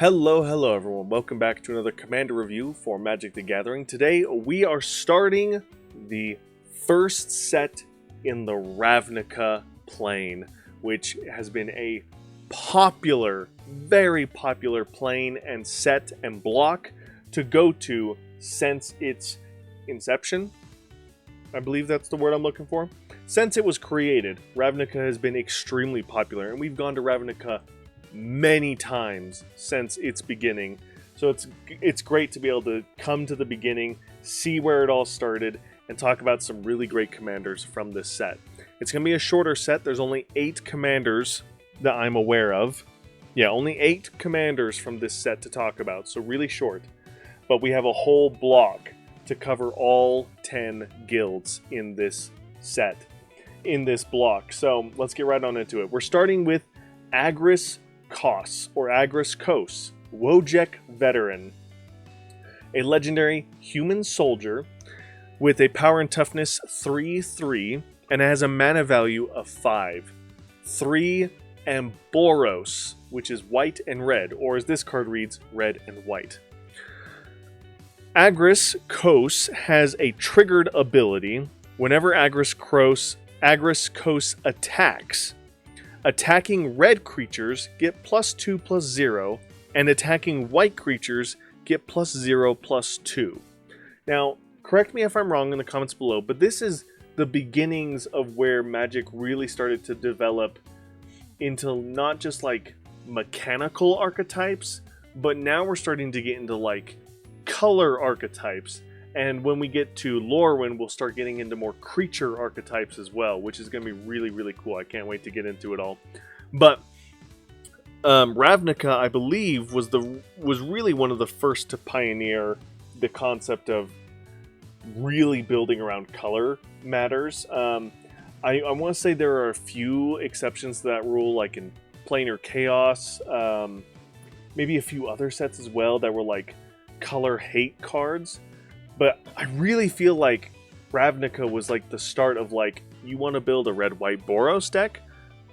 Hello everyone. Welcome back to another Commander review for Magic the Gathering. Today we are starting the first set in the Ravnica plane, which has been a popular, very popular plane and set and block to go to since its inception. I believe that's the word I'm looking for. Since it was created, Ravnica has been extremely popular, and we've gone to Ravnica many times since its beginning. So it's great to be able to come to the beginning, see where it all started, and talk about some really great commanders from this set. It's going to be a shorter set. There's only 8 commanders that I'm aware of. Yeah, only 8 commanders from this set to talk about, so really short. But we have a whole block to cover all 10 guilds in this set, in this block. So let's get right on into it. We're starting with Agrus or Agrus Kos, Wojek Veteran, a legendary human soldier with a power and toughness 3/3, and it has a mana value of 5. 3 and Boros, which is white and red, or as this card reads, red and white. Agrus Kos has a triggered ability. Whenever Agrus Kos attacks, attacking red creatures get +2/+0, and attacking white creatures get +0/+2. Now, correct me if I'm wrong in the comments below, but this is the beginnings of where Magic really started to develop into not just like mechanical archetypes, but now we're starting to get into like color archetypes. And when we get to Lorwyn, we'll start getting into more creature archetypes as well, which is going to be really, really cool. I can't wait to get into it all. But Ravnica, I believe, was really one of the first to pioneer the concept of really building around color matters. I want to say there are a few exceptions to that rule, like in Planar Chaos, maybe a few other sets as well that were like color hate cards. But I really feel like Ravnica was like the start of like, you want to build a red-white Boros deck?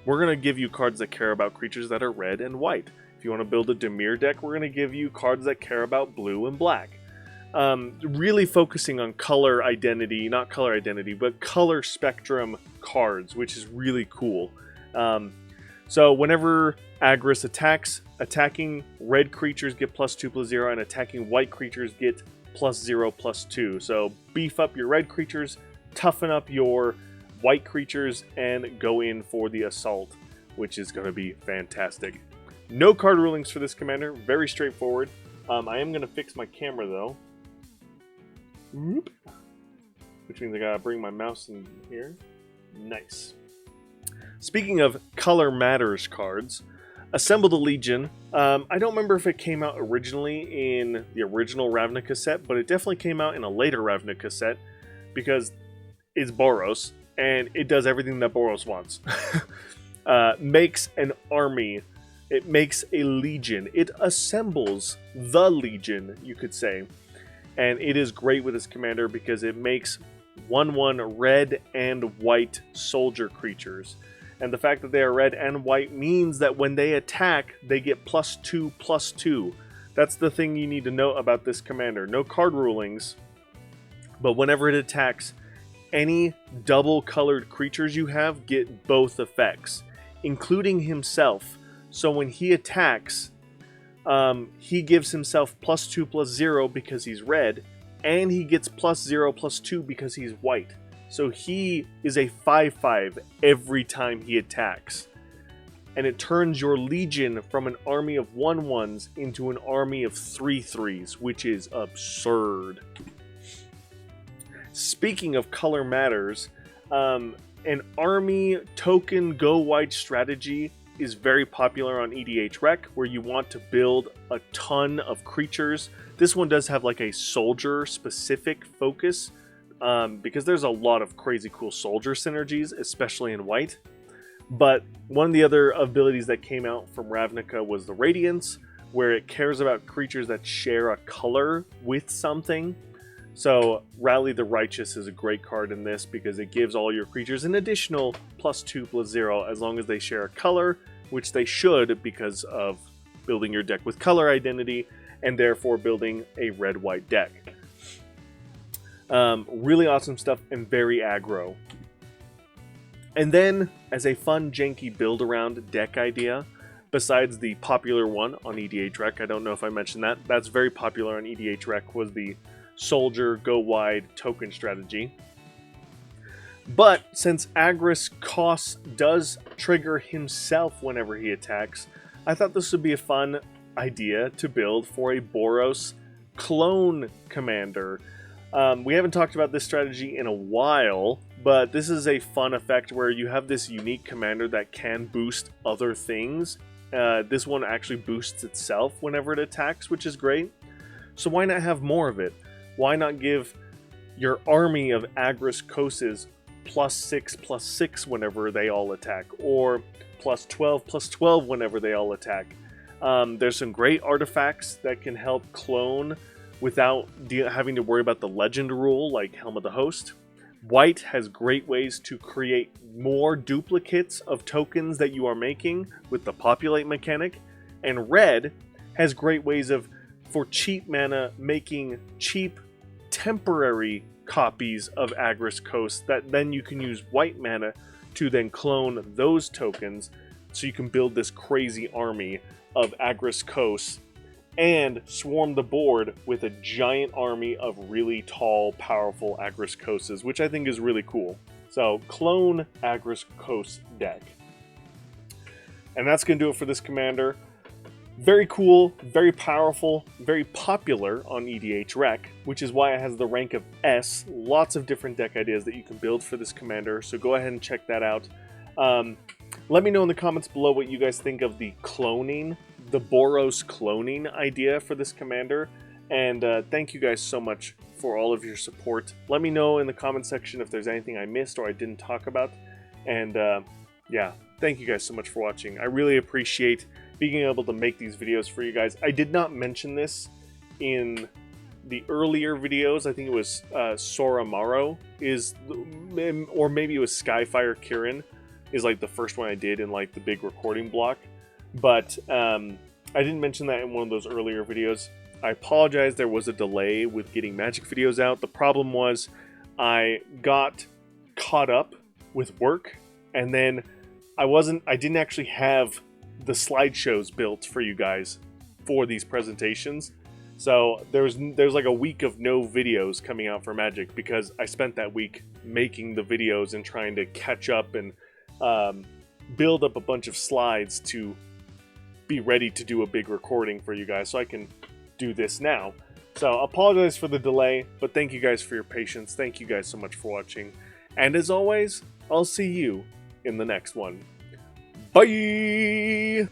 We're going to give you cards that care about creatures that are red and white. If you want to build a Dimir deck, we're going to give you cards that care about blue and black. Really focusing on color identity, not color identity, but color spectrum cards, which is really cool. So whenever Agrus attacks, attacking red creatures get +2/+0, and attacking white creatures get +0/+2. So beef up your red creatures, toughen up your white creatures, and go in for the assault, which is going to be fantastic. No card rulings for this commander, very straightforward. I am going to fix my camera though, which means I gotta bring my mouse in here. Nice. Speaking of color matters cards, Assemble the Legion. I don't remember if it came out originally in the original Ravnica set, but it definitely came out in a later Ravnica set because it's Boros, and it does everything that Boros wants. Makes an army. It makes a legion. It assembles the legion, you could say. And it is great with this commander because it makes 1/1 red and white soldier creatures. And the fact that they are red and white means that when they attack, they get +2/+2. That's the thing you need to know about this commander. No card rulings, but whenever it attacks, any double-colored creatures you have get both effects, including himself. So when he attacks, he gives himself +2/+0 because he's red, and he gets +0/+2 because he's white. So he is a 5/5 every time he attacks. And it turns your legion from an army of 1/1s into an army of 3/3s, which is absurd. Speaking of color matters, an army token go white strategy is very popular on EDH Rec, where you want to build a ton of creatures. This one does have like a soldier specific focus, because there's a lot of crazy cool soldier synergies, especially in white. But one of the other abilities that came out from Ravnica was the Radiance, where it cares about creatures that share a color with something. So Rally the Righteous is a great card in this because it gives all your creatures an additional +2/+0 as long as they share a color, which they should because of building your deck with color identity, and therefore building a red-white deck. Really awesome stuff and very aggro. And then, as a fun, janky build-around deck idea, besides the popular one on EDHREC, I don't know if I mentioned that, that's very popular on EDHREC, was the Soldier Go Wide token strategy. But since Agrus costs does trigger himself whenever he attacks, I thought this would be a fun idea to build for a Boros clone commander. We haven't talked about this strategy in a while, but this is a fun effect where you have this unique commander that can boost other things. This one actually boosts itself whenever it attacks, which is great. So why not have more of it? Why not give your army of Agrus Koses +6/+6 whenever they all attack, or +12/+12 whenever they all attack? There's some great artifacts that can help clone without having to worry about the legend rule, like Helm of the Host. White has great ways to create more duplicates of tokens that you are making with the populate mechanic, and red has great ways of, for cheap mana, making cheap temporary copies of Agrus Coast that then you can use white mana to then clone those tokens, so you can build this crazy army of Agrus Coast and swarm the board with a giant army of really tall, powerful Agrus Koses, which I think is really cool. So, clone Agrus Coast deck. And that's going to do it for this commander. Very cool, very powerful, very popular on EDHREC, which is why it has the rank of S. Lots of different deck ideas that you can build for this commander, so go ahead and check that out. Let me know in the comments below what you guys think of the cloning, the Boros cloning idea for this commander, and thank you guys so much for all of your support. Let me know in the comment section if there's anything I missed or I didn't talk about, and yeah, thank you guys so much for watching. I really appreciate being able to make these videos for you guys. I did not mention this in the earlier videos. I think it was Soramaro is, or maybe it was Skyfire Kirin is like the first one I did in like the big recording block. But I didn't mention that in one of those earlier videos. I apologize, there was a delay with getting Magic videos out. The problem was I got caught up with work, and then I didn't actually have the slideshows built for you guys for these presentations. So there's like a week of no videos coming out for Magic because I spent that week making the videos and trying to catch up and build up a bunch of slides to be ready to do a big recording for you guys so I can do this now. So apologize for the delay, but thank you guys for your patience. Thank you guys so much for watching. And as always, I'll see you in the next one. Bye!